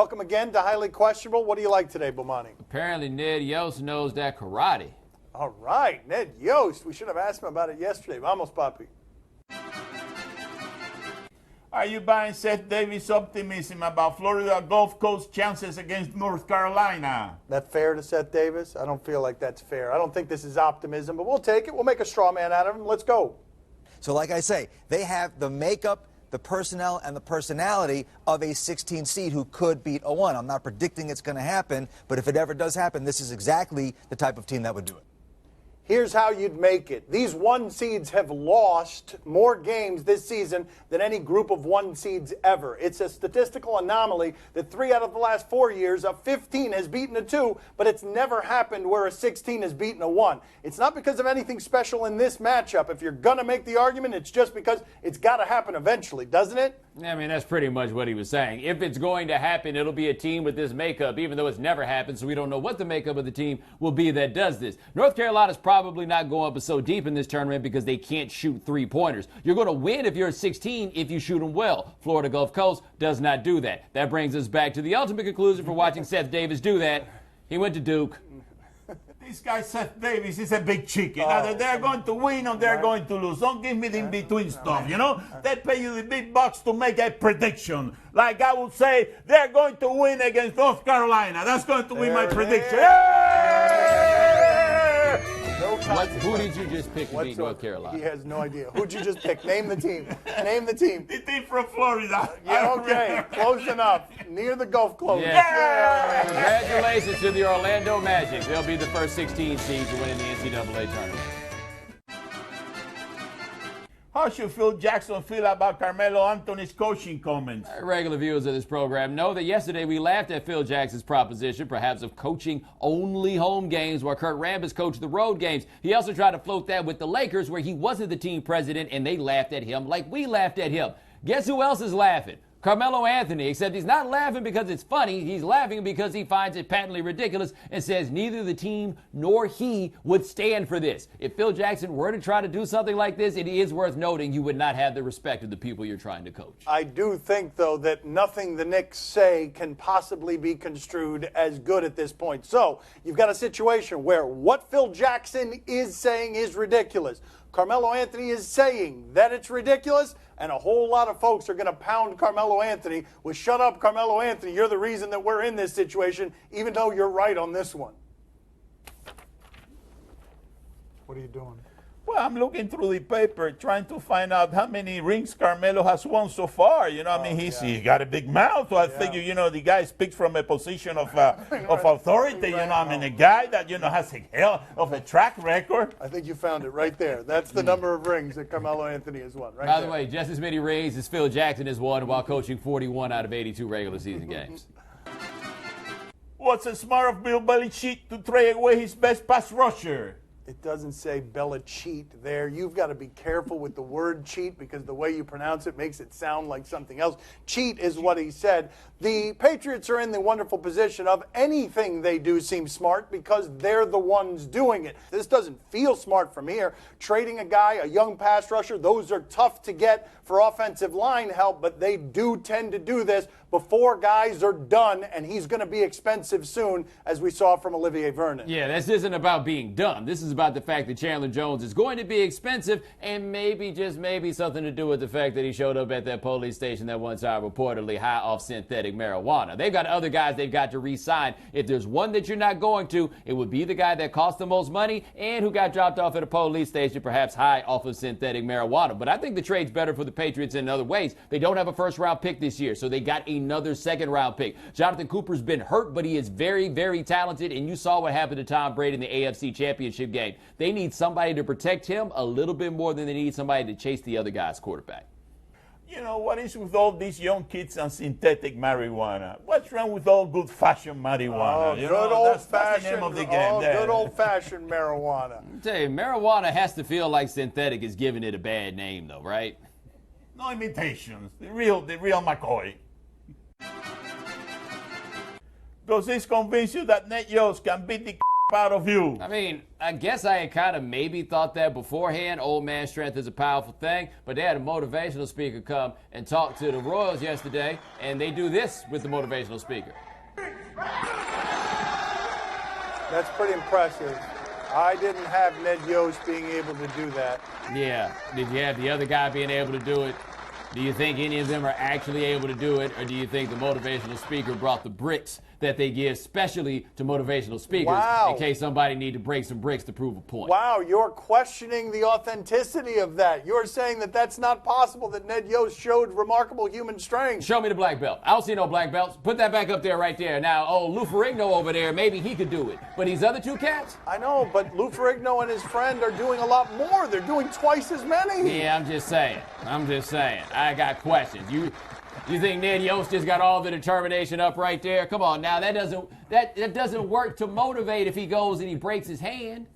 Welcome again to Highly Questionable. What do you like today, Bomani? Apparently, Ned Yost knows that karate. All right, Ned Yost. We should have asked him about it yesterday. Vamos, papi. Are you buying Seth Davis' optimism about Florida Gulf Coast chances against North Carolina? That fair to Seth Davis? I don't feel like that's fair. I don't think this is optimism, but we'll take it. We'll make a straw man out of him. Let's go. So like I say, they have the makeup, the personnel, and the personality of a 16 seed who could beat a 1. I'm not predicting it's going to happen, but if it ever does happen, this is exactly the type of team that would do it. Here's how you'd make it. These 1 seeds have lost more games this season than any group of 1 seeds ever. It's a statistical anomaly that 3 out of the last 4 years, a 15 has beaten a 2, but it's never happened where a 16 has beaten a 1. It's not because of anything special in this matchup. If you're going to make the argument, it's just because it's got to happen eventually, doesn't it? I mean, that's pretty much what he was saying. If it's going to happen, it'll be a team with this makeup, even though it's never happened, so we don't know what the makeup of the team will be that does this. North Carolina's probably not going up so deep in this tournament because they can't shoot 3-pointers. You're going to win if you're a 16 if you shoot them well. Florida Gulf Coast does not do that. That brings us back to the ultimate conclusion for watching Seth Davis do that. He went to Duke. This guy, Seth Davis, is a big chicken. Either they're going to win or they're going to lose. Don't give me the in-between stuff, you know? They pay you the big bucks to make a prediction. Like I would say, they're going to win against North Carolina. That's going to be my prediction. Who did you just pick to beat North Carolina? He has no idea. Who'd you just pick? Name the team. Name the team. The team from Florida. Yeah, okay. Close enough. Near the Gulf Coast. Yes. Yeah. Congratulations to the Orlando Magic. They'll be the first 16 seeds to win in the NCAA tournament. How should Phil Jackson feel about Carmelo Anthony's coaching comments? Regular viewers of this program know that yesterday we laughed at Phil Jackson's proposition, perhaps of coaching only home games while Kurt Rambis coached the road games. He also tried to float that with the Lakers where he wasn't the team president and they laughed at him like we laughed at him. Guess who else is laughing? Carmelo Anthony, except he's not laughing because it's funny. He's laughing because he finds it patently ridiculous and says neither the team nor he would stand for this. If Phil Jackson were to try to do something like this, it is worth noting you would not have the respect of the people you're trying to coach. I do think, though, that nothing the Knicks say can possibly be construed as good at this point. So you've got a situation where what Phil Jackson is saying is ridiculous. Carmelo Anthony is saying that it's ridiculous, and a whole lot of folks are going to pound Carmelo Anthony with, shut up, Carmelo Anthony, you're the reason that we're in this situation, even though you're right on this one. What are you doing? Well, I'm looking through the paper trying to find out how many rings Carmelo has won so far. You know, I mean, he got a big mouth, so I figure, you know, the guy speaks from a position of authority. You know, I mean, a guy that, you know, has a hell of a track record. I think you found it right there. That's the number of rings that Carmelo Anthony has won. Right By there. the way, just as many rings as Phil Jackson has won while coaching 41 out of 82 regular season games. What's a smart of Bill Belichick to trade away his best pass rusher? It doesn't say Bella cheat there. You've got to be careful with the word cheat because the way you pronounce it makes it sound like something else. Cheat is what he said. The Patriots are in the wonderful position of anything they do seems smart because they're the ones doing it. This doesn't feel smart from here. Trading a guy, a young pass rusher, those are tough to get for offensive line help, but they do tend to do this before guys are done, and he's going to be expensive soon, as we saw from Olivier Vernon. Yeah, this isn't about being done. This is about the fact that Chandler Jones is going to be expensive and maybe, just maybe, something to do with the fact that he showed up at that police station that one time reportedly high off synthetic marijuana. They've got other guys they've got to re-sign. If there's one that you're not going to, it would be the guy that cost the most money and who got dropped off at a police station, perhaps high off of synthetic marijuana. But I think the trade's better for the Patriots in other ways. They don't have a first-round pick this year, so they got another second-round pick. Jonathan Cooper's been hurt, but he is very, very talented, and you saw what happened to Tom Brady in the AFC Championship game. They need somebody to protect him a little bit more than they need somebody to chase the other guy's quarterback. You know, what is with all these young kids and synthetic marijuana? What's wrong with all good-fashioned marijuana? That's the name of the game. Good old-fashioned marijuana. I tell you, marijuana has to feel like synthetic is giving it a bad name, though, right? No imitations. The real McCoy. Does this convince you that Ned Yost can beat the proud of you. I mean, I guess I had kind of maybe thought that beforehand. Old man strength is a powerful thing, but they had a motivational speaker come and talk to the Royals yesterday, and they do this with the motivational speaker. That's pretty impressive. I didn't have Ned Yost being able to do that. Yeah. Did you have the other guy being able to do it? Do you think any of them are actually able to do it, or do you think the motivational speaker brought the bricks that they give specially to motivational speakers Wow. in case somebody need to break some bricks to prove a point? Wow, you're questioning the authenticity of that. You're saying that that's not possible, that Ned Yost showed remarkable human strength. Show me the black belt. I don't see no black belts. Put that back up there right there. Now, Lou Ferrigno over there, maybe he could do it. But these other two cats? I know, but Lou Ferrigno and his friend are doing a lot more. They're doing twice as many. Yeah, I'm just saying. I got questions. You think Ned Yost just got all the determination up right there? Come on now, that doesn't work to motivate if he goes and he breaks his hand.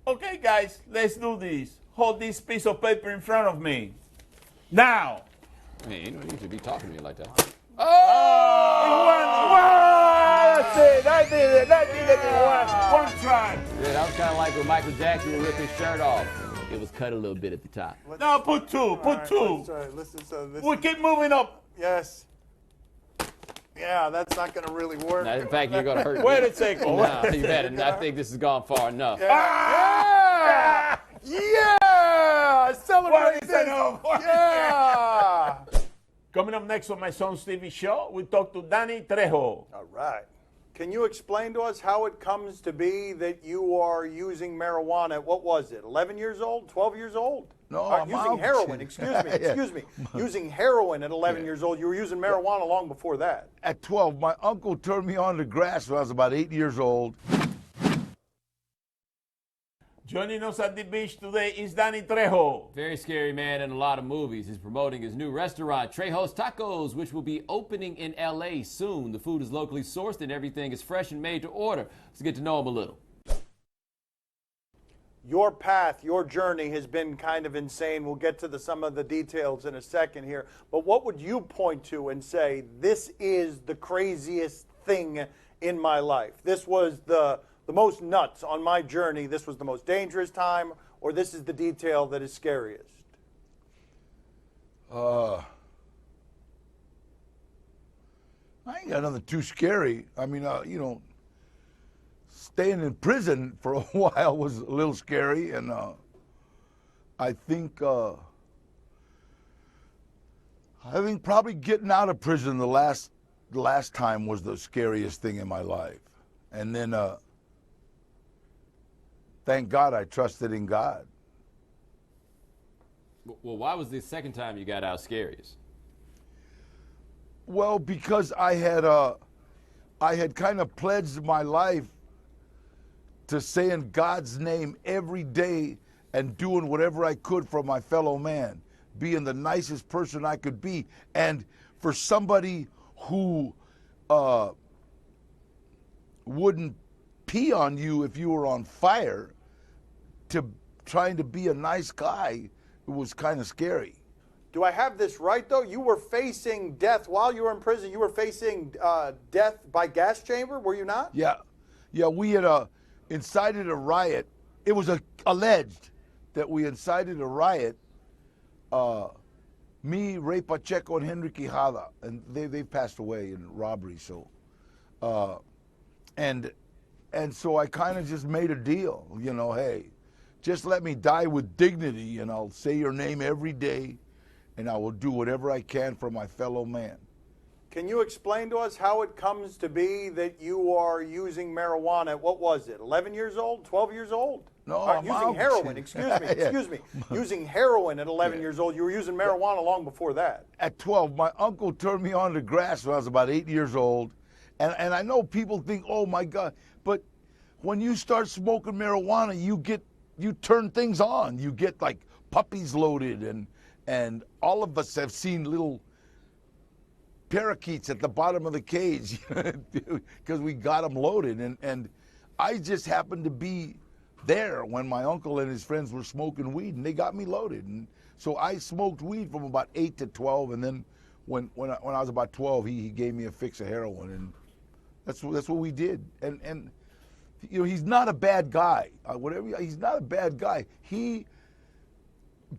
Okay, guys, let's do this. Hold this piece of paper in front of me. Now. Hey, you don't need to be talking to me like that. That's it. I did it. One try. Yeah, that was kind of like when Michael Jackson would rip his shirt off. It was cut a little bit at the top. No, put two. Put two. We keep moving up. Yes. Yeah, that's not going to really work. Now, in fact, you're going to hurt me. Wait a second. No, you better. I think this has gone far enough. Yeah! Yeah! Celebrate this! Yeah! Coming up next on my son's TV show, we talk to Danny Trejo. All right. Can you explain to us how it comes to be that you are using marijuana at, what was it, 11 years old, 12 years old? No, I'm using out. heroin, excuse me. Using heroin at 11 years old. You were using marijuana long before that. At 12, my uncle turned me on to grass when I was about 8 years old. Joining us at the beach today is Danny Trejo. Very scary man in a lot of movies. He's promoting his new restaurant, Trejo's Tacos, which will be opening in L.A. soon. The food is locally sourced and everything is fresh and made to order. Let's get to know him a little. Your path, your journey has been kind of insane. We'll get to some of the details in a second here. But what would you point to and say, this is the craziest thing in my life? This was the most nuts on my journey. This was the most dangerous time, or this is the detail that is scariest? I ain't got nothing too scary. I mean, staying in prison for a while was a little scary, and I think probably getting out of prison the last time was the scariest thing in my life. And then thank God I trusted in God. Well, why was the second time you got out scariest? Well, because I had kind of pledged my life to saying God's name every day and doing whatever I could for my fellow man, being the nicest person I could be. And for somebody who wouldn't pee on you if you were on fire, to trying to be a nice guy, it was kind of scary. Do I have this right, though? You were facing death while you were in prison. You were facing death by gas chamber, were you not? Yeah, we had incited a riot. It was alleged that we incited a riot. Me, Ray Pacheco, and Henry Quijada, and they passed away in robbery. So, and so I kind of just made a deal. Hey, just let me die with dignity, and I'll say your name every day, and I will do whatever I can for my fellow man. Can you explain to us how it comes to be that you are using marijuana at, what was it, 11 years old, 12 years old? No, I'm using out. heroin, excuse me. Using heroin at 11 years old. You were using marijuana long before that. At 12, my uncle turned me on to grass when I was about 8 years old. And I know people think, oh my God, but when you start smoking marijuana, you turn things on. You get like puppies loaded, and all of us have seen little parakeets at the bottom of the cage because we got them loaded. And I just happened to be there when my uncle and his friends were smoking weed, and they got me loaded. And so I smoked weed from about 8 to 12, and then when I was about 12, he gave me a fix of heroin, and that's what we did. And he's not a bad guy. He's not a bad guy.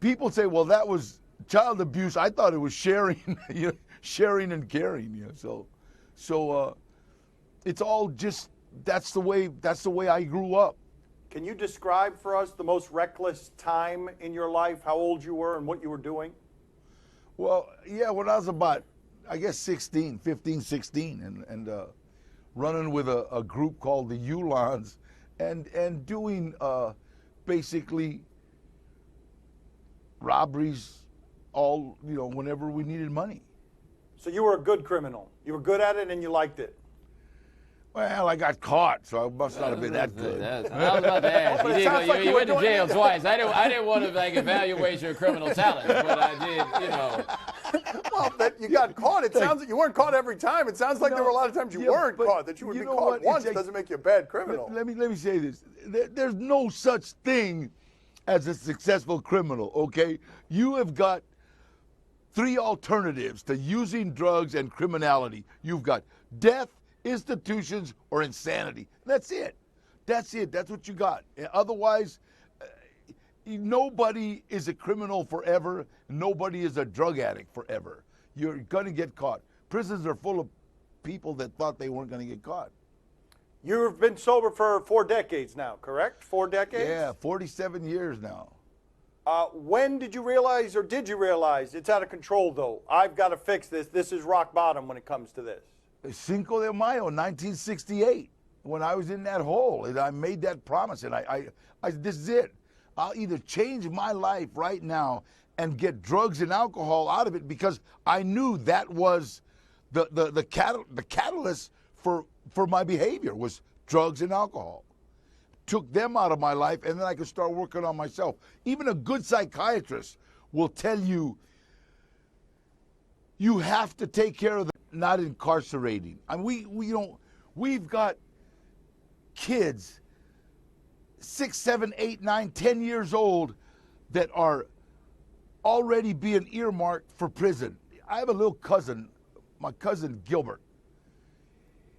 People say, well, that was child abuse. I thought it was sharing, sharing and caring. So it's all just that's the way I grew up. Can you describe for us the most reckless time in your life, how old you were and what you were doing? Well, yeah, when I was about, I guess, 15, 16, and running with a group called the Ulans and doing basically robberies whenever we needed money. So you were a good criminal. You were good at it and you liked it. Well, I got caught, so I must not have been that good. I was about to ask. You went to jail twice. I didn't want to evaluate your criminal talent, but I did, Well, that you got caught. It sounds like you weren't caught every time. It sounds like there were a lot of times you weren't caught. That you would be caught once doesn't make you a bad criminal. Let me say this. There's no such thing as a successful criminal, okay? You have got three alternatives to using drugs and criminality. You've got death, institutions, or insanity. That's it. That's what you got. Otherwise, nobody is a criminal forever. Nobody is a drug addict forever. You're going to get caught. Prisons are full of people that thought they weren't going to get caught. You've been sober for 4 decades now, correct? 4 decades? Yeah, 47 years now. When did you realize, or did you realize, it's out of control, though? I've got to fix this. This is rock bottom when it comes to this. Cinco de Mayo, 1968, when I was in that hole, and I made that promise, and I this is it. I'll either change my life right now and get drugs and alcohol out of it, because I knew that was the catalyst for my behavior was drugs and alcohol. Took them out of my life, and then I could start working on myself. Even a good psychiatrist will tell you you have to take care of not incarcerating. I mean, we've got kids 6, 7, 8, 9, 10 years old that are already being earmarked for prison. I have a little cousin, my cousin Gilbert.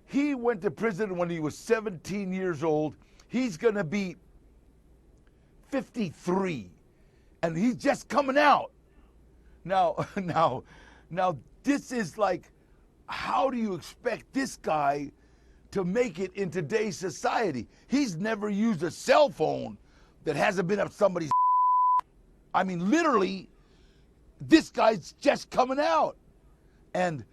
He went to prison when he was 17 years old. He's going to be 53, and he's just coming out. Now, this is like, how do you expect this guy to make it in today's society? He's never used a cell phone that hasn't been up somebody's. I mean, literally, this guy's just coming out. And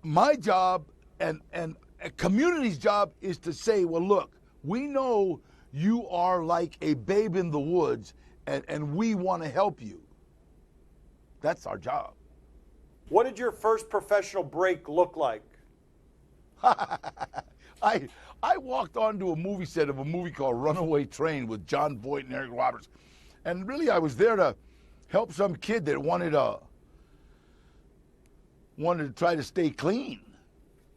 my job and a community's job is to say, well, look, we know you are like a babe in the woods, and we want to help you. That's our job. What did your first professional break look like? I walked onto a movie set of a movie called Runaway Train with John Voight and Eric Roberts. And really, I was there to help some kid that wanted to try to stay clean.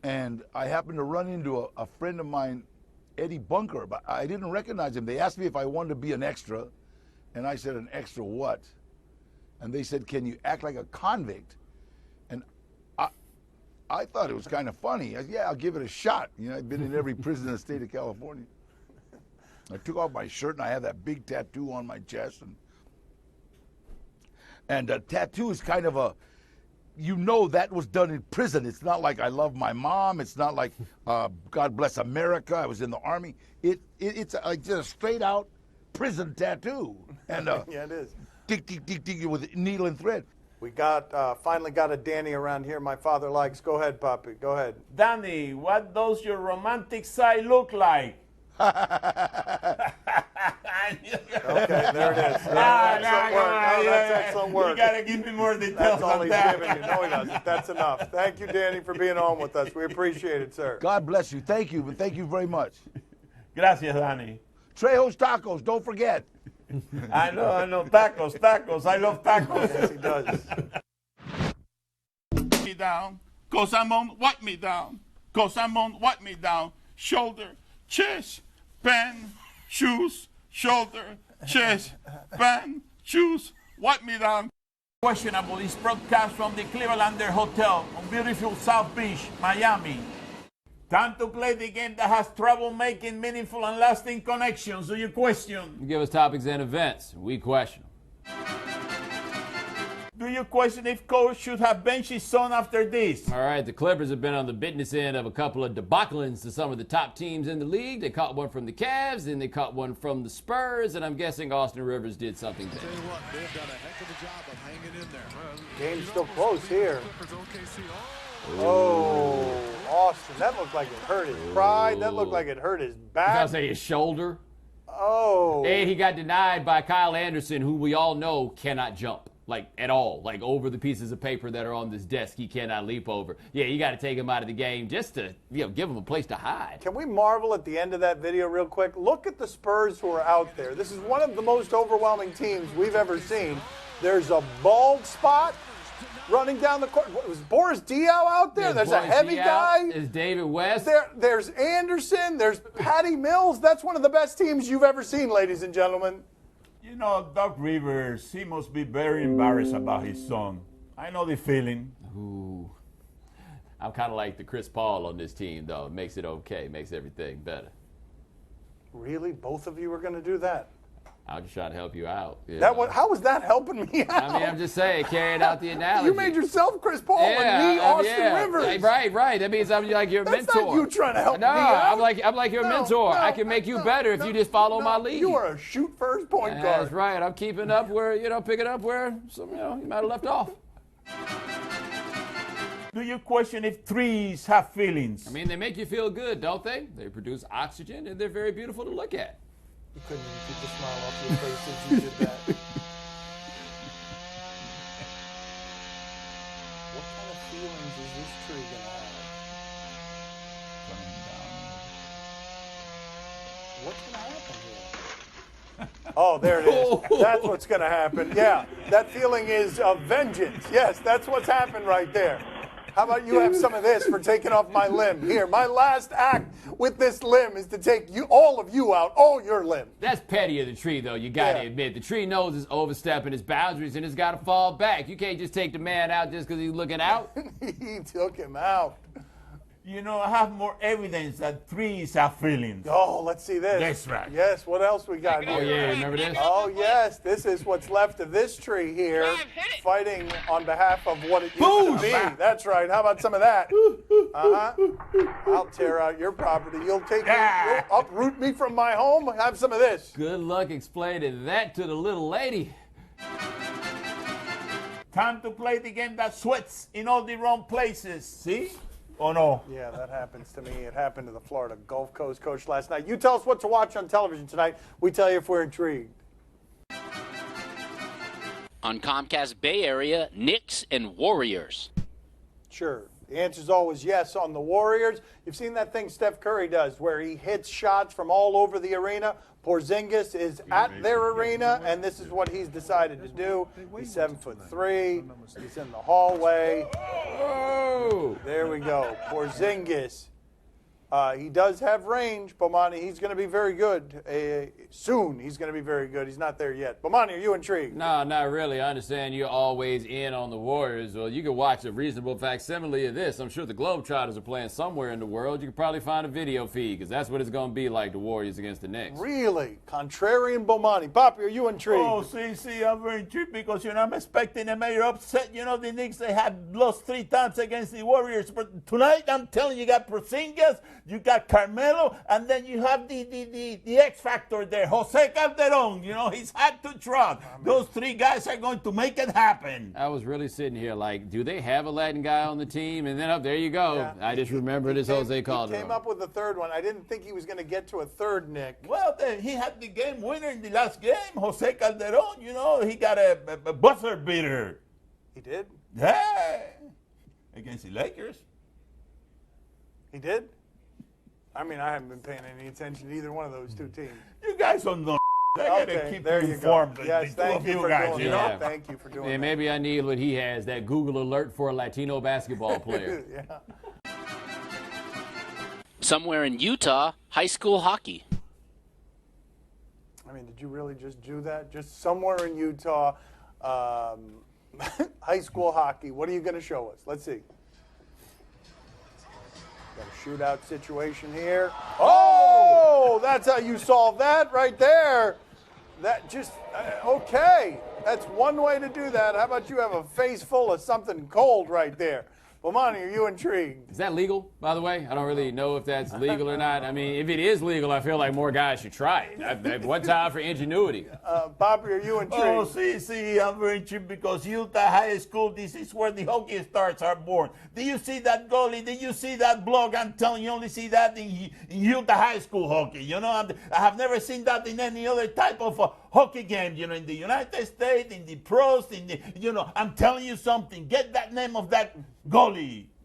And I happened to run into a friend of mine, Eddie Bunker, but I didn't recognize him. They asked me if I wanted to be an extra, and I said, an extra what? And they said, can you act like a convict? And I thought it was kind of funny. I said, yeah, I'll give it a shot. You know, I've been in every prison in the state of California. I took off my shirt, and I have that big tattoo on my chest. And a tattoo is kind of a, that was done in prison. It's not like I love my mom. It's not like God bless America. I was in the Army. It's just a straight out prison tattoo. And yeah, it is. Tick, tick, tick, tick, with needle and thread. We finally got a Danny around here my father likes. Go ahead, Papi. Go ahead. Danny, what does your romantic side look like? Okay, there it is. That's excellent work. You got to give me more details That's all on he's that. giving you. No, he doesn't. That's enough. Thank you, Danny, for being on with us. We appreciate it, sir. God bless you. Thank you. Thank you very much. Gracias, Danny. Trejo's Tacos. Don't forget. I know. Tacos. I love tacos. Yes, he does. Me down. Cosamon, wipe me down. Cosamon, wipe me down. Shoulder, chest, pen, shoes, shoulder, chest, pen, shoes, wipe me down. Questionable is broadcast from the Clevelander Hotel on beautiful South Beach, Miami. Time to play the game that has trouble making meaningful and lasting connections. Do you question? You give us topics and events. We question. Do you question if coach should have benched his son after this? All right, the Clippers have been on the business end of a couple of debaclings to some of the top teams in the league. They caught one from the Cavs, then they caught one from the Spurs, and I'm guessing Austin Rivers did something there. Tell you what, they've done a heck of a job of hanging in there. Game's still close here. Oh, Austin, that looked like it hurt his pride. That looked like it hurt his back. I'll say his shoulder. Oh. And he got denied by Kyle Anderson, who we all know cannot jump. Like, at all. Like, over the pieces of paper that are on this desk, he cannot leap over. Yeah, you got to take him out of the game just to, give him a place to hide. Can we marvel at the end of that video real quick? Look at the Spurs who are out there. This is one of the most overwhelming teams we've ever seen. There's a bald spot running down the court. Was Boris Diaw out there? There's a heavy guy. Is David West. There's Anderson. There's Patty Mills. That's one of the best teams you've ever seen, ladies and gentlemen. You know, Doc Rivers, he must be very embarrassed about his son. I know the feeling. Ooh. I'm kind of like the Chris Paul on this team, though. It makes it okay. Makes everything better. Really? Both of you are going to do that? I'm just trying to help you out. How was that helping me out? I mean, I'm just saying, carrying out the analogy. You made yourself Chris Paul and me Austin Rivers. Right. That means I'm like your That's mentor. Not you trying to help me No, out. I'm like your mentor. I can make you better if you just follow my lead. You are a shoot first point guard. That's right. I'm keeping up where, picking up where you might have left off. Do you question if threes have feelings? I mean, they make you feel good, don't they? They produce oxygen, and they're very beautiful to look at. You couldn't even keep the smile off your face since you did that. What kind of feelings is this tree going to have? What's going to happen here? Oh, there it is. That's what's going to happen. Yeah, that feeling is of vengeance. Yes, that's what's happened right there. How about you have some of this for taking off my limb? Here, my last act with this limb is to take all of you out, all your limbs. That's petty of the tree, though, you got to admit. The tree knows it's overstepping its boundaries, and it's got to fall back. You can't just take the man out just because he's looking out. He took him out. You know, I have more evidence that threes have feelings. Oh, let's see this. That's right. Yes, what else we got here? Oh, yeah, remember this? Oh, yes, this is what's left of this tree here, fighting on behalf of what it used to be. That's right. How about some of that? I'll tear out your property. You'll uproot me from my home? Have some of this. Good luck explaining that to the little lady. Time to play the game that sweats in all the wrong places. See? Oh, no. Yeah, that happens to me. It happened to the Florida Gulf Coast coach last night. You tell us what to watch on television tonight. We tell you if we're intrigued. On Comcast Bay Area, Knicks and Warriors. Sure. The answer is always yes on the Warriors. You've seen that thing Steph Curry does where he hits shots from all over the arena. Porzingis is at their arena, and this is what he's decided to do. He's 7'3". He's in the hallway. Oh! There we go. Porzingis. He does have range, Bomani. He's going to be very good. Soon he's going to be very good. He's not there yet. Bomani, are you intrigued? No, not really. I understand you're always in on the Warriors. Well, you can watch a reasonable facsimile of this. I'm sure the Globetrotters are playing somewhere in the world. You can probably find a video feed because that's what it's going to be like, the Warriors against the Knicks. Really? Contrarian Bomani. Poppy, are you intrigued? Oh, see, I'm very intrigued because, I'm expecting a major upset. The Knicks, they have lost 3 times against the Warriors. But tonight, I'm telling you, got Porzingis, you got Carmelo, and then you have the X factor there, Jose Calderon. He's had to trot. Those 3 guys are going to make it happen. I was really sitting here like, do they have a Latin guy on the team? And then there you go. Yeah. I just remember this Jose Calderon. He came up with a third one. I didn't think he was going to get to a third, Nick. Well, he had the game winner in the last game, Jose Calderon. He got a buzzer beater. He did? Yeah. Against the Lakers. He did? I mean, I haven't been paying any attention to either one of those 2 teams. You guys don't know. I gotta keep there you you informed. go. Yes, thank you for guys, doing that. that. Thank you for doing And that. maybe I need what he has, that Google alert for a Latino basketball player. Yeah. Somewhere in Utah, high school hockey. I mean, did you really just do that? Just somewhere in Utah, high school hockey. What are you going to show us? Let's see. Got a shootout situation here. Oh, that's how you solve that right there. That just, okay. That's one way to do that. How about you have a face full of something cold right there? Bomani, are you intrigued? Is that legal, by the way? I don't really know if that's legal or not. I mean, if it is legal, I feel like more guys should try it. What time for ingenuity? Bobby, are you intrigued? Oh, see, I'm very intrigued because Utah High School, this is where the hockey stars are born. Did you see that goalie? Did you see that block? I'm telling you, only see that in Utah High School hockey. You know, I have never seen that in any other type of hockey game. You know, in the United States, in the pros, I'm telling you something. Get that name of that goalie.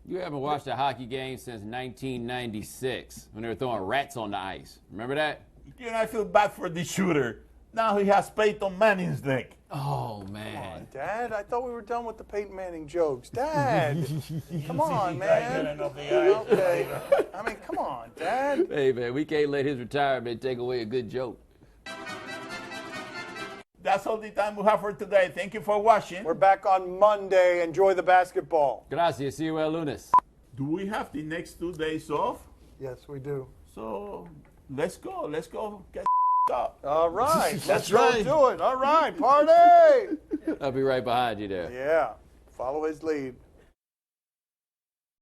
You haven't watched a hockey game since 1996 when they were throwing rats on the ice. Remember that? You know, I feel bad for the shooter. Now he has Peyton Manning's neck. Oh, man. Come on, Dad. I thought we were done with the Peyton Manning jokes. Dad, come on, man. Okay. I mean, come on, Dad. Hey, man, we can't let his retirement take away a good joke. That's all the time we have for today. Thank you for watching. We're back on Monday. Enjoy the basketball. Gracias. See you el lunes. Do we have the next 2 days off? Yes, we do. So let's go. Let's go get up. All right. Let's right. go do it. All right. Party. I'll be right behind you there. Yeah. Follow his lead.